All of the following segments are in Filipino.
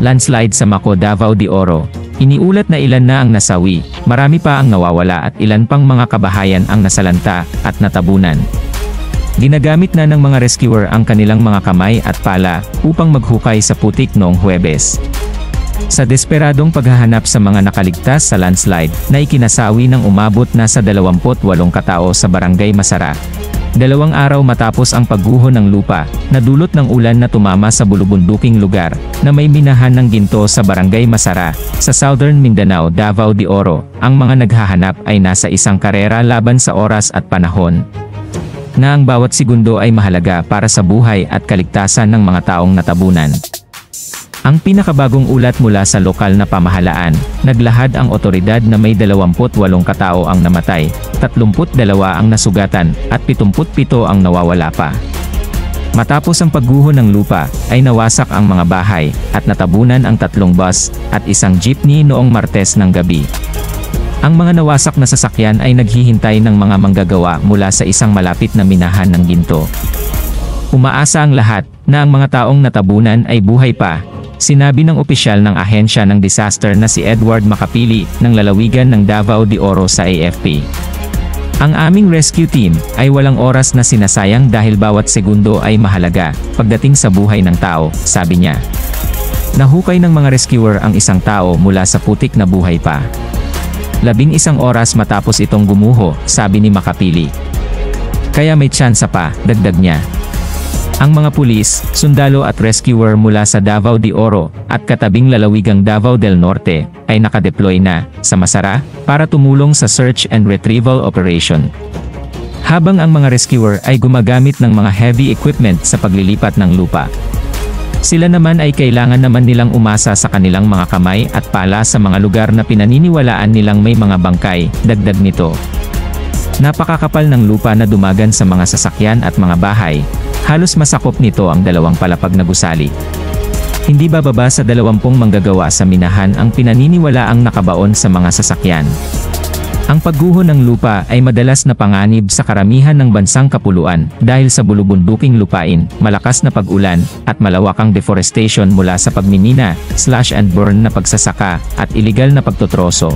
Landslide sa Maco, Davao de Oro. Iniulat na ilan na ang nasawi, marami pa ang nawawala at ilan pang mga kabahayan ang nasalanta at natabunan. Ginagamit na ng mga rescuer ang kanilang mga kamay at pala upang maghukay sa putik noong Huwebes. Sa desperadong paghahanap sa mga nakaligtas sa landslide, na ikinasawi ng umabot na sa 28 katao sa Barangay Masara. 2 araw matapos ang pagguho ng lupa, nadulot ng ulan na tumama sa bulubunduking lugar, na may minahan ng ginto sa Barangay Masara, sa Southern Mindanao, Davao de Oro, ang mga naghahanap ay nasa isang karera laban sa oras at panahon. Na ang bawat segundo ay mahalaga para sa buhay at kaligtasan ng mga taong natabunan. Ang pinakabagong ulat mula sa lokal na pamahalaan, naglahad ang otoridad na may 28 katao ang namatay, 32 ang nasugatan, at 77 ang nawawala pa. Matapos ang pagguho ng lupa, ay nawasak ang mga bahay, at natabunan ang 3 bus, at isang jeepney noong Martes ng gabi. Ang mga nawasak na sasakyan ay naghihintay ng mga manggagawa mula sa isang malapit na minahan ng ginto. Umaasa ang lahat, na ang mga taong natabunan ay buhay pa. Sinabi ng opisyal ng ahensya ng disaster na si Edward Makapili, ng lalawigan ng Davao de Oro sa AFP. Ang aming rescue team ay walang oras na sinasayang dahil bawat segundo ay mahalaga pagdating sa buhay ng tao, sabi niya. Nahukay ng mga rescuer ang isang tao mula sa putik na buhay pa. 11 oras matapos itong gumuho, sabi ni Makapili. Kaya may tsansa pa, dagdag niya. Ang mga pulis, sundalo at rescuer mula sa Davao de Oro at katabing lalawigang Davao del Norte ay nakadeploy na sa Masara para tumulong sa search and retrieval operation. Habang ang mga rescuer ay gumagamit ng mga heavy equipment sa paglilipat ng lupa. Sila naman ay kailangan naman nilang umasa sa kanilang mga kamay at pala sa mga lugar na pinaniniwalaan nilang may mga bangkay, dagdag nito. Napakakapal ng lupa na dumagan sa mga sasakyan at mga bahay. Halos masakop nito ang 2 palapag na gusali. Hindi bababa sa 20 manggagawa sa minahan ang pinaniniwalaang nakabaon sa mga sasakyan. Ang pagguho ng lupa ay madalas na panganib sa karamihan ng bansang kapuluan dahil sa bulubunduking lupain, malakas na pag-ulan, at malawakang deforestation mula sa pagmimina, slash and burn na pagsasaka, at iligal na pagtotroso.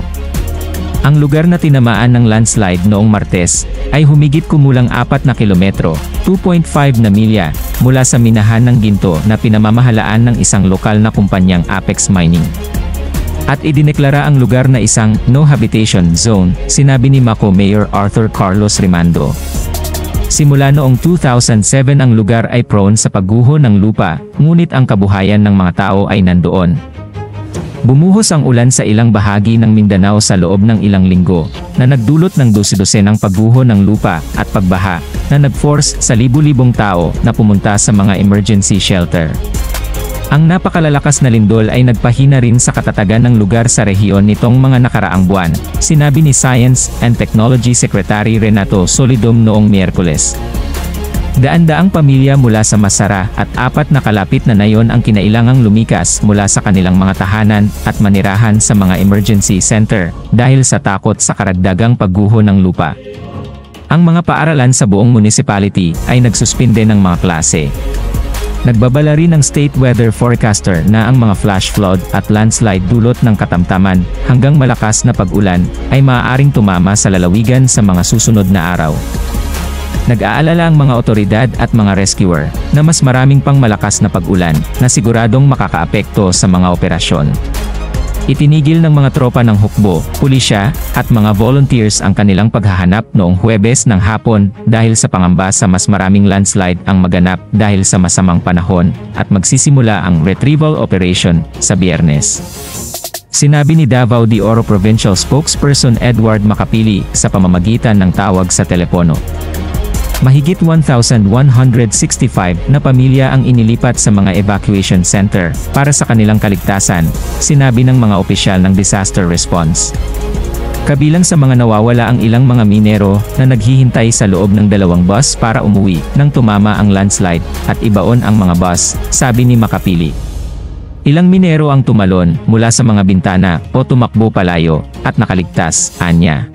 Ang lugar na tinamaan ng landslide noong Martes, ay humigit kumulang 4 na kilometro, 2.5 na milya, mula sa minahan ng ginto na pinamamahalaan ng isang lokal na kumpanyang Apex Mining. At idineklara ang lugar na isang no habitation zone, sinabi ni Maco Mayor Arthur Carlos Rimando. Simula noong 2007 ang lugar ay prone sa pagguho ng lupa, ngunit ang kabuhayan ng mga tao ay nandoon. Bumuhos ang ulan sa ilang bahagi ng Mindanao sa loob ng ilang linggo, na nagdulot ng 12 ng pagguho ng lupa at pagbaha, na nag-force sa libu-libong tao na pumunta sa mga emergency shelter. Ang napakalalakas na lindol ay nagpahina rin sa katatagan ng lugar sa rehiyon nitong mga nakaraang buwan, sinabi ni Science and Technology Secretary Renato Solidum noong Miyerkules. Daan-daang pamilya mula sa Masara at 4 na kalapit na nayon ang kinailangang lumikas mula sa kanilang mga tahanan at manirahan sa mga emergency center dahil sa takot sa karagdagang pagguho ng lupa. Ang mga paaralan sa buong municipality ay nagsuspinde ng mga klase. Nagbabala rin ng state weather forecaster na ang mga flash flood at landslide dulot ng katamtaman hanggang malakas na pag-ulan ay maaaring tumama sa lalawigan sa mga susunod na araw. Nag-aalala ang mga otoridad at mga rescuer na mas maraming pang malakas na pag-ulan na siguradong makakaapekto sa mga operasyon. Itinigil ng mga tropa ng hukbo, pulisya, at mga volunteers ang kanilang paghahanap noong Huwebes ng hapon dahil sa pangamba sa mas maraming landslide ang maganap dahil sa masamang panahon at magsisimula ang retrieval operation sa Biyernes. Sinabi ni Davao de Oro Provincial Spokesperson Edward Makapili sa pamamagitan ng tawag sa telepono. Mahigit 1,165 na pamilya ang inilipat sa mga evacuation center para sa kanilang kaligtasan, sinabi ng mga opisyal ng disaster response. Kabilang sa mga nawawala ang ilang mga minero na naghihintay sa loob ng 2 bus para umuwi nang tumama ang landslide at ibaon ang mga bus, sabi ni Makapili. Ilang minero ang tumalon mula sa mga bintana o tumakbo palayo at nakaligtas, anya.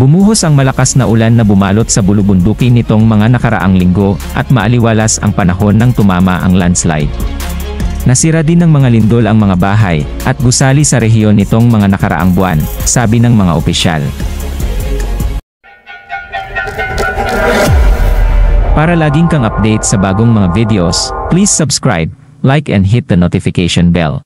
Bumuhos ang malakas na ulan na bumalot sa bulubunduki nitong mga nakaraang linggo at maaliwalas ang panahon nang tumama ang landslide. Nasira din ng mga lindol ang mga bahay at gusali sa rehiyon nitong mga nakaraang buwan, sabi ng mga opisyal. Para laging kang update sa bagong mga videos, please subscribe, like and hit the notification bell.